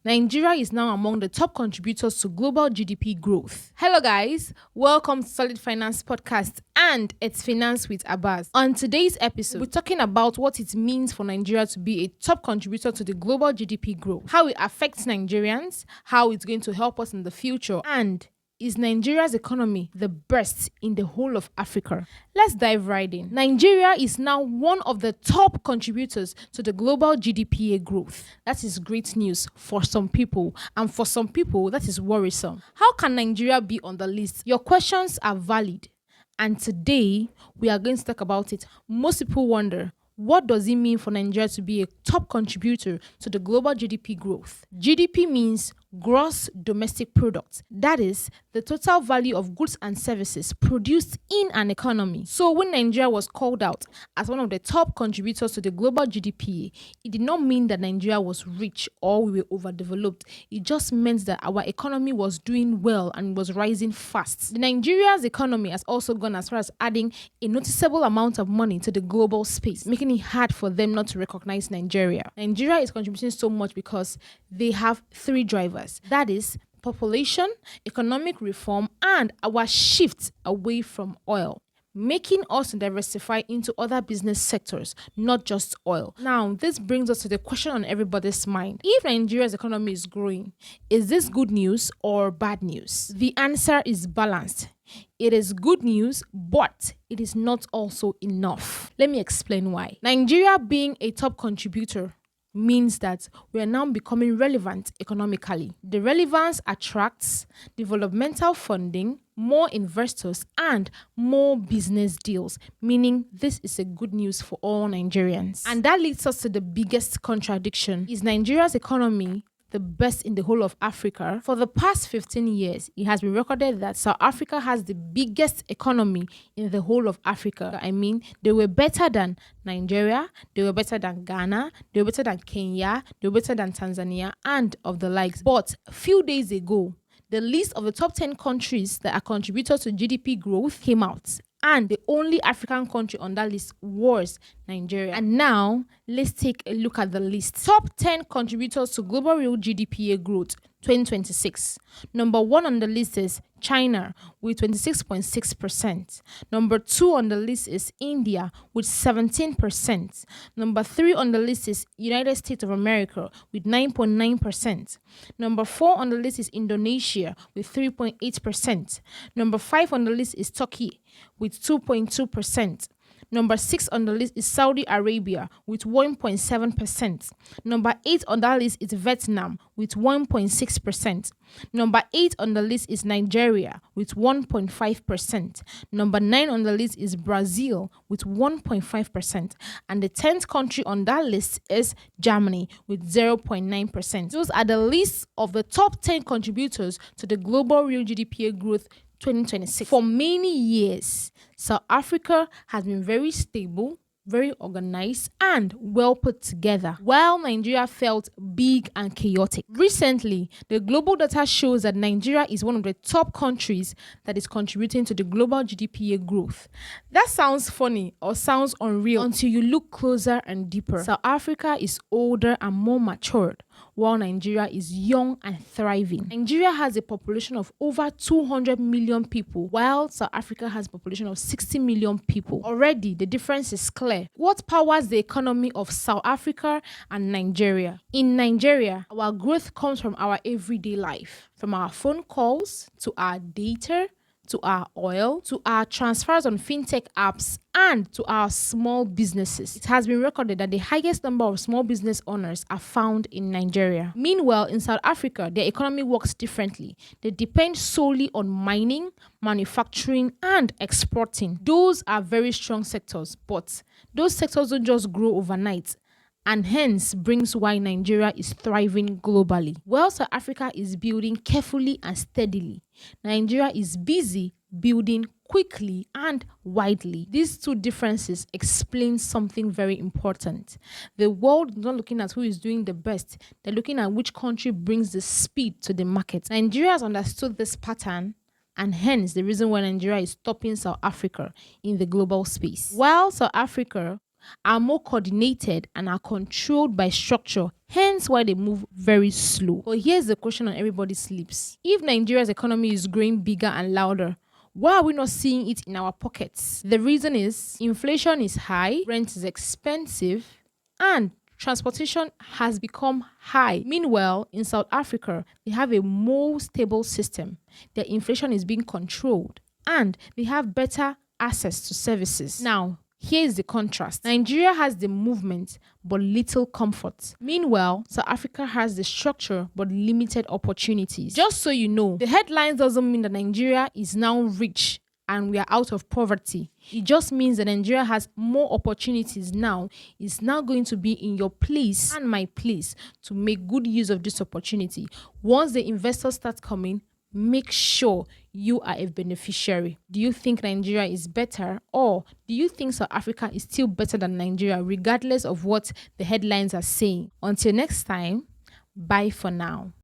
Nigeria is now among the top contributors to global GDP growth. Hello guys, welcome to Solid Finance Podcast and it's Finance with Abbas. On today's episode, we're talking about what it means for Nigeria to be a top contributor to the global GDP growth, how it affects Nigerians, how it's going to help us in the future, and is Nigeria's economy the best in the whole of Africa? Let's dive right in. Nigeria is now one of the top contributors to the global GDP growth. That is great news for some people, and for some people, that is worrisome. How can Nigeria be on the list? Your questions are valid, and today we are going to talk about it. Most people wonder, what does it mean for Nigeria to be a top contributor to the global GDP growth? GDP means gross domestic product. That is the total value of goods and services produced in an economy. So when Nigeria was called out as one of the top contributors to the global GDP, it did not mean that Nigeria was rich or we were overdeveloped. It just meant that our economy was doing well and was rising fast. The Nigeria's economy has also gone as far as adding a noticeable amount of money to the global space, making it hard for them not to recognize Nigeria. Nigeria is contributing so much because they have three drivers. That is population, economic reform, and our shift away from oil, making us diversify into other business sectors, not just oil. Now, this brings us to the question on everybody's mind. If Nigeria's economy is growing, is this good news or bad news? The answer is balanced. It is good news, but it is not also enough. Let me explain why. Nigeria being a top contributor means that we are now becoming relevant economically. The relevance attracts developmental funding, more investors, and more business deals, meaning this is a good news for all Nigerians. And that leads us to the biggest contradiction. Is Nigeria's economy the best in the whole of Africa? For the past 15 years, it has been recorded that South Africa has the biggest economy in the whole of Africa. I mean, they were better than Nigeria, they were better than Ghana, they were better than Kenya, they were better than Tanzania, and of the likes. But a few days ago, the list of the top 10 countries that are contributors to GDP growth came out. And the only African country on that list was Nigeria. And now, let's take a look at the list. Top 10 contributors to global real GDP growth 2026. Number 1 on the list is China with 26.6%. Number 2 on the list is India with 17%. Number 3 on the list is United States of America with 9.9%. Number 4 on the list is Indonesia with 3.8%. Number 5 on the list is Turkey with 2.2%. Number 6 on the list is Saudi Arabia with 1.7%. Number 8 on that list is Vietnam with 1.6%. Number 8 on the list is Nigeria with 1.5%. Number 9 on the list is Brazil with 1.5%. And the 10th country on that list is Germany with 0.9%. Those are the lists of the top 10 contributors to the global real GDP growth 2026. For many years, South Africa has been very stable, very organized, and well put together, while Nigeria felt big and chaotic. Recently, the global data shows that Nigeria is one of the top countries that is contributing to the global GDP growth. That sounds funny or sounds unreal until you look closer and deeper. South Africa is older and more matured, while Nigeria is young and thriving. Nigeria has a population of over 200 million people, while South Africa has a population of 60 million people. Already, the difference is clear. What powers the economy of South Africa and Nigeria? In Nigeria, our growth comes from our everyday life, from our phone calls to our data, to our oil, to our transfers on fintech apps, and to our small businesses. It has been recorded that the highest number of small business owners are found in Nigeria. Meanwhile, in South Africa, their economy works differently. They depend solely on mining, manufacturing, and exporting. Those are very strong sectors, but those sectors don't just grow overnight, and hence brings why Nigeria is thriving globally. While South Africa is building carefully and steadily, Nigeria is busy building quickly and widely. These two differences explain something very important. The world is not looking at who is doing the best. They're looking at which country brings the speed to the market. Nigeria has understood this pattern, and hence the reason why Nigeria is topping South Africa in the global space. While South Africa are more coordinated and are controlled by structure, hence why they move very slow. But here's the question on everybody's lips. If Nigeria's economy is growing bigger and louder, why are we not seeing it in our pockets? The reason is inflation is high, rent is expensive, and transportation has become high. Meanwhile, in South Africa, they have a more stable system. Their inflation is being controlled and they have better access to services. Now, here is the contrast. Nigeria has the movement but little comfort. Meanwhile, South Africa has the structure but limited opportunities. Just so you know, the headlines doesn't mean that Nigeria is now rich and we are out of poverty. It just means that Nigeria has more opportunities now. It's now going to be in your place and my place to make good use of this opportunity. Once the investors start coming, make sure you are a beneficiary. Do you think Nigeria is better, or do you think South Africa is still better than Nigeria, regardless of what the headlines are saying? Until next time, bye for now.